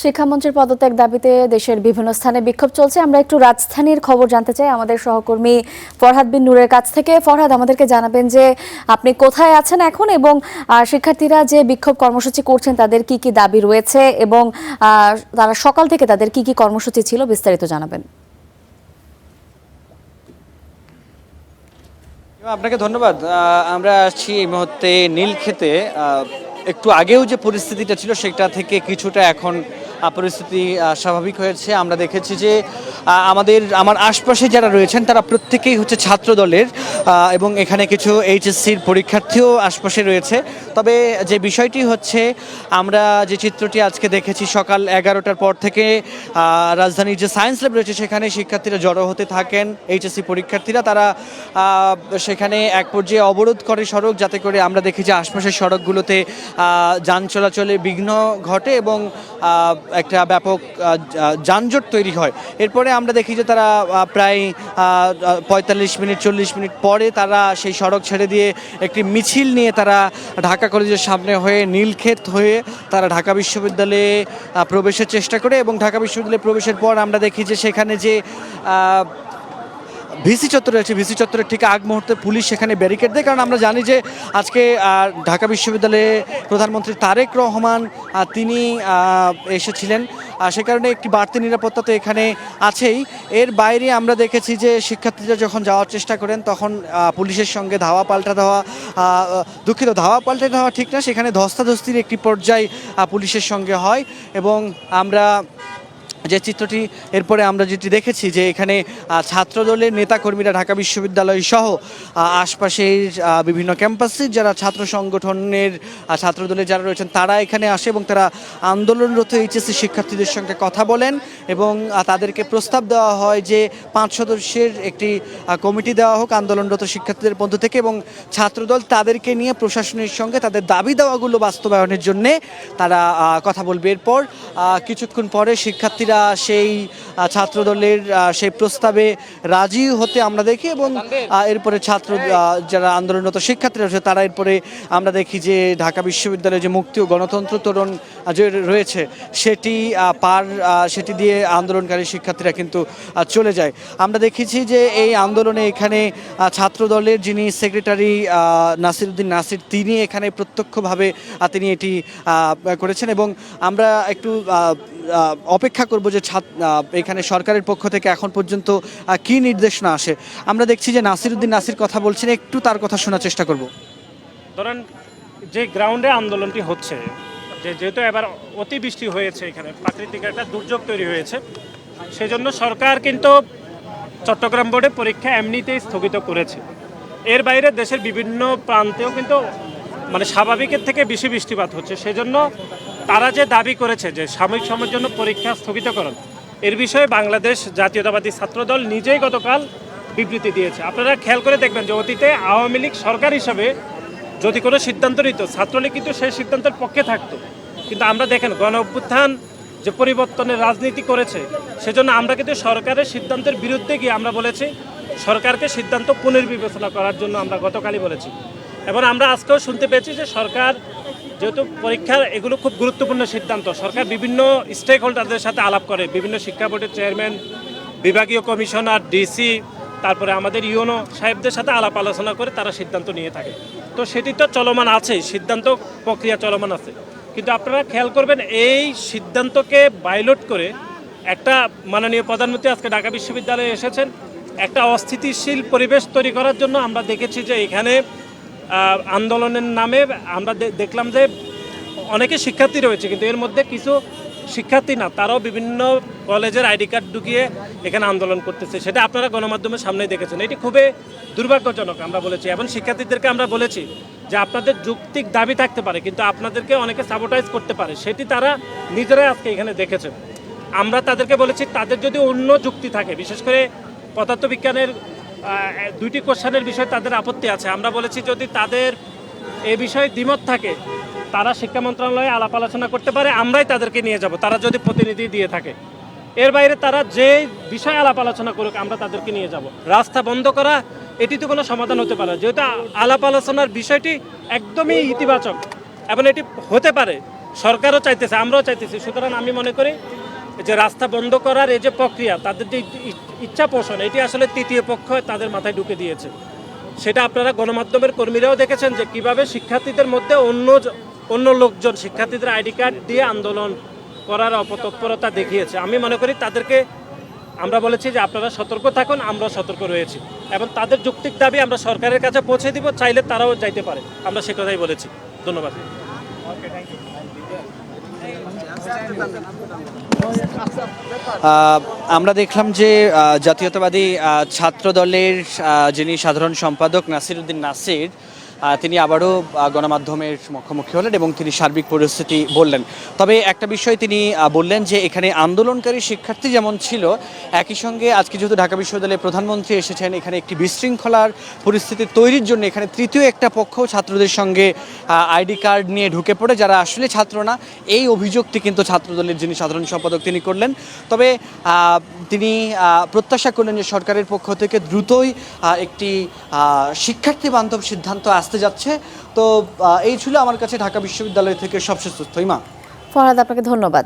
শিক্ষামন্ত্রীর পদত্যাগ দাবিতে দেশের বিভিন্ন স্থানে বিক্ষোভ চলছে। আমরা একটু রাজধানীর খবর জানতে চাই আমাদের সহকর্মী ফরহাদ বিন নূরের কাছ থেকে। ফরহাদ, আমাদেরকে জানাবেন যে আপনি কোথায় আছেন এখন এবং শিক্ষার্থীরা যে বিক্ষোভ কর্মসূচি করছেন তাদের কি কি দাবি রয়েছে এবং তারা সকাল থেকে তাদের কি কি কর্মসূচি ছিল, বিস্তারিত জানাবেন। আপনাকে ধন্যবাদ। আমরা আসছি এই মুহূর্তে নীলক্ষেতে। একটু আগেও যে পরিস্থিতিটা ছিল সেটা থেকে কিছুটা এখন পরিস্থিতি স্বাভাবিক হয়েছে। আমরা দেখেছি যে আমার আশপাশে যারা রয়েছেন তারা প্রত্যেকেই হচ্ছে ছাত্র দলের এবং এখানে কিছু এইচএসসির পরীক্ষার্থীও আশপাশে রয়েছে। তবে যে বিষয়টি হচ্ছে, আমরা যে চিত্রটি আজকে দেখেছি সকাল 11টার পর থেকে রাজধানীর যে সায়েন্স ল্যাব রয়েছে সেখানে শিক্ষার্থীরা জড়ো হতে থাকেন। এইচএসসি পরীক্ষার্থীরা তারা সেখানে এক পর্যায়ে অবরোধ করে সড়ক, যাতে করে আমরা দেখি যে আশপাশের সড়কগুলোতে যান চলাচলে বিঘ্ন ঘটে এবং একটা ব্যাপক যানজট তৈরি হয়। এরপরে আমরা দেখি যে তারা প্রায় 45 মিনিট 40 মিনিট পরে তারা সেই সড়ক ছেড়ে দিয়ে একটি মিছিল নিয়ে তারা ঢাকা কলেজের সামনে হয়ে নীলক্ষেত হয়ে তারা ঢাকা বিশ্ববিদ্যালয়ে প্রবেশের চেষ্টা করে এবং ঢাকা বিশ্ববিদ্যালয়ে প্রবেশের পর আমরা দেখি যে সেখানে যে ভিসি চত্বর রয়েছে, ভিসি চত্বরের ঠিক আগ মুহূর্তে পুলিশ সেখানে ব্যারিকেড দেয়। কারণ আমরা জানি যে আজকে ঢাকা বিশ্ববিদ্যালয়ে প্রধানমন্ত্রী তারেক রহমান তিনি এসেছিলেন, সে কারণে একটি বাড়তি নিরাপত্তা তো এখানে আছেই। এর বাইরে আমরা দেখেছি যে শিক্ষার্থীরা যখন যাওয়ার চেষ্টা করেন তখন পুলিশের সঙ্গে ধাওয়া পাল্টা দেওয়া ঠিক না, সেখানে ধস্তাধস্তির একটি পর্যায় পুলিশের সঙ্গে হয়। এবং আমরা যে চিত্রটি এরপরে আমরা যেটি দেখেছি যে এখানে ছাত্রদলের নেতাকর্মীরা ঢাকা বিশ্ববিদ্যালয় সহ আশপাশের বিভিন্ন ক্যাম্পাসের যারা ছাত্র সংগঠনের ছাত্রদলের যারা রয়েছেন তারা এখানে আসে এবং তারা আন্দোলনরত এইচএসসি শিক্ষার্থীদের সঙ্গে কথা বলেন এবং তাদেরকে প্রস্তাব দেওয়া হয় যে 5 সদস্যের একটি কমিটি দেওয়া হোক আন্দোলনরত শিক্ষার্থীদের মধ্য থেকে, এবং ছাত্রদল তাদেরকে নিয়ে প্রশাসনের সঙ্গে তাদের দাবি দেওয়াগুলো বাস্তবায়নের জন্যে তারা কথা বলবে। এরপর কিছুক্ষণ পরে শিক্ষার্থীরা সেই ছাত্রদলের সেই প্রস্তাবে রাজি হতে আমরা দেখি এবং এরপরে যারা আন্দোলনরত শিক্ষার্থীরা রয়েছে তারা এরপরে আমরা দেখি যে ঢাকা বিশ্ববিদ্যালয়ে যে মুক্তি ও গণতন্ত্র তোরণ যে রয়েছে সেটি দিয়ে আন্দোলনকারী শিক্ষার্থীরা কিন্তু চলে যায়। আমরা দেখেছি যে এই আন্দোলনে এখানে ছাত্রদলের যিনি সেক্রেটারি নাসিরউদ্দিন নাসির তিনি এখানে প্রত্যক্ষভাবে তিনি এটি করেছেন এবং আমরা একটু অপেক্ষা করব যে এখানে সরকারের পক্ষ থেকে এখন পর্যন্ত কি নির্দেশনা আসে। আমরা দেখছি যে নাসিরউদ্দিন নাসির কথা বলছেন, একটু তার কথা শোনার চেষ্টা করব। ধরেন যে গ্রাউন্ডে আন্দোলনটি হচ্ছে, যেহেতু এবার অতিবৃষ্টি হয়েছে, এখানে প্রাকৃতিক একটা দুর্যোগ তৈরি হয়েছে, সেজন্য সরকার কিন্তু চট্টগ্রাম বোর্ডে পরীক্ষা এমনিতেই স্থগিত করেছে। এর বাইরে দেশের বিভিন্ন প্রান্তেও কিন্তু স্বাভাবিকের থেকে বেশি বৃষ্টিপাত হচ্ছে। সেজন্য তারা যে দাবি করেছে যে সাময়িক সময়ের জন্য পরীক্ষা স্থগিতকরণ, এর বিষয়ে বাংলাদেশ জাতীয়তাবাদী ছাত্রদল নিজেই গতকাল বিবৃতি দিয়েছে। আপনারা খেয়াল করে দেখবেন যে অতীতে আওয়ামী লীগ সরকার হিসাবে যদি কোনো সিদ্ধান্ত নিত, ছাত্রলীগ কিন্তু সেই সিদ্ধান্তের পক্ষে থাকতো। কিন্তু আমরা দেখেন গণ অভ্যুত্থান যে পরিবর্তনের রাজনীতি করেছে, সেজন্য আমরা কিন্তু সরকারের সিদ্ধান্তের বিরুদ্ধে গিয়ে আমরা বলেছি সরকারকে সিদ্ধান্ত পুনর্বিবেচনা করার জন্য আমরা গতকালই বলেছি। এবং আমরা আজকেও শুনতে পেয়েছি যে সরকার যেহেতু পরীক্ষার এগুলো খুব গুরুত্বপূর্ণ সিদ্ধান্ত, সরকার বিভিন্ন স্টেক হোল্ডারদের সাথে আলাপ করে, বিভিন্ন শিক্ষা বোর্ডের চেয়ারম্যান, বিভাগীয় কমিশনার, ডিসি, তারপরে আমাদের ইউনো সাহেবদের সাথে আলাপ আলোচনা করে তারা সিদ্ধান্ত নিয়ে থাকে। তো সেটি তো চলমান আছে, সিদ্ধান্ত প্রক্রিয়া চলমান আছে। কিন্তু আপনারা খেয়াল করবেন এই সিদ্ধান্তকে বাইলট করে একটা মাননীয় প্রধানমন্ত্রী আজকে ঢাকা বিশ্ববিদ্যালয়ে এসেছেন একটা অস্থিতিশীল পরিবেশ তৈরি করার জন্য। আমরা দেখেছি যে এখানে আন্দোলনের নামে আমরা দেখলাম যে অনেকে শিক্ষার্থী রয়েছে, কিন্তু এর মধ্যে কিছু শিক্ষার্থী না, তারাও বিভিন্ন কলেজের আইডি কার্ড ঢুকিয়ে এখানে আন্দোলন করতেছে। সেটা আপনারা গণমাধ্যমের সামনেই দেখেছেন। এটি খুবই দুর্ভাগ্যজনক আমরা বলেছি, এবং শিক্ষার্থীদেরকে আমরা বলেছি যে আপনাদের যৌক্তিক দাবি থাকতে পারে কিন্তু আপনাদেরকে অনেকে সাবোটাইজ করতে পারে, সেটি তারা নিজেরাই আজকে এখানে দেখেছেন। আমরা তাদেরকে বলেছি তাদের যদি অন্য যুক্তি থাকে, বিশেষ করে পদার্থবিজ্ঞানের 2টি কোশ্চেনের বিষয়ে তাদের আপত্তি আছে, আমরা বলেছি যদি তাদের এ বিষয়ে দ্বিমত থাকে তারা শিক্ষা মন্ত্রণালয়ে আলাপ আলোচনা করতে পারে, আমরাই তাদেরকে নিয়ে যাব তারা যদি প্রতিনিধি দিয়ে থাকে। এর বাইরে তারা যে বিষয়ে আলাপ আলোচনা করুক আমরা তাদেরকে নিয়ে যাব। রাস্তা বন্ধ করা এটি তো কোনো সমাধান হতে পারে, যেহেতু আলাপ আলোচনার বিষয়টি একদমই ইতিবাচক এবং এটি হতে পারে সরকারও চাইতেছে, আমরাও চাইতেছি। সুতরাং আমি মনে করি যে রাস্তা বন্ধ করার এই যে প্রক্রিয়া, তাদের যে ইচ্ছা পোষণ, এটি আসলে তৃতীয় পক্ষ তাদের মাথায় ঢুকে দিয়েছে। সেটা আপনারা গণমাধ্যমের কর্মীরাও দেখেছেন যে কিভাবে শিক্ষার্থীদের মধ্যে অন্য লোকজন শিক্ষার্থীদের আইডি কার্ড দিয়ে আন্দোলন করার অপতৎপরতা দেখিয়েছে। আমি মনে করি তাদেরকে আমরা বলেছি যে আপনারা সতর্ক থাকুন, আমরাও সতর্ক রয়েছি এবং তাদের যৌক্তিক দাবি আমরা সরকারের কাছে পৌঁছে দিব, চাইলে তারাও যাইতে পারে, আমরা সে কথাই বলেছি। ধন্যবাদ। আমরা দেখলাম যে জাতীয়তাবাদী ছাত্র দলের যিনি সাধারণ সম্পাদক নাসির উদ্দিন নাসির, তিনি আবারও গণমাধ্যমের মুখোমুখি হলেন এবং তিনি সার্বিক পরিস্থিতি বললেন। তবে একটা বিষয় তিনি বললেন যে এখানে আন্দোলনকারী শিক্ষার্থী যেমন ছিল, একই সঙ্গে আজকে যেহেতু ঢাকা বিশ্ববিদ্যালয়ের প্রধানমন্ত্রী এসেছেন, এখানে একটি বিশৃঙ্খলার পরিস্থিতি তৈরির জন্য এখানে তৃতীয় একটা পক্ষ ছাত্রদের সঙ্গে আইডি কার্ড নিয়ে ঢুকে পড়ে, যারা আসলে ছাত্র না, এই অভিযোগটি কিন্তু ছাত্রদলের যিনি সাধারণ সম্পাদক তিনি করলেন। তবে তিনি প্রত্যাশা করলেন যে সরকারের পক্ষ থেকে দ্রুতই একটি শিক্ষার্থী বান্ধব সিদ্ধান্ত আসতে যাচ্ছে। তো এই ছিল আমার কাছে ঢাকা বিশ্ববিদ্যালয় থেকে সবশেষ তথ্য। ইমা। ফরহাদ, আপনাকে ধন্যবাদ।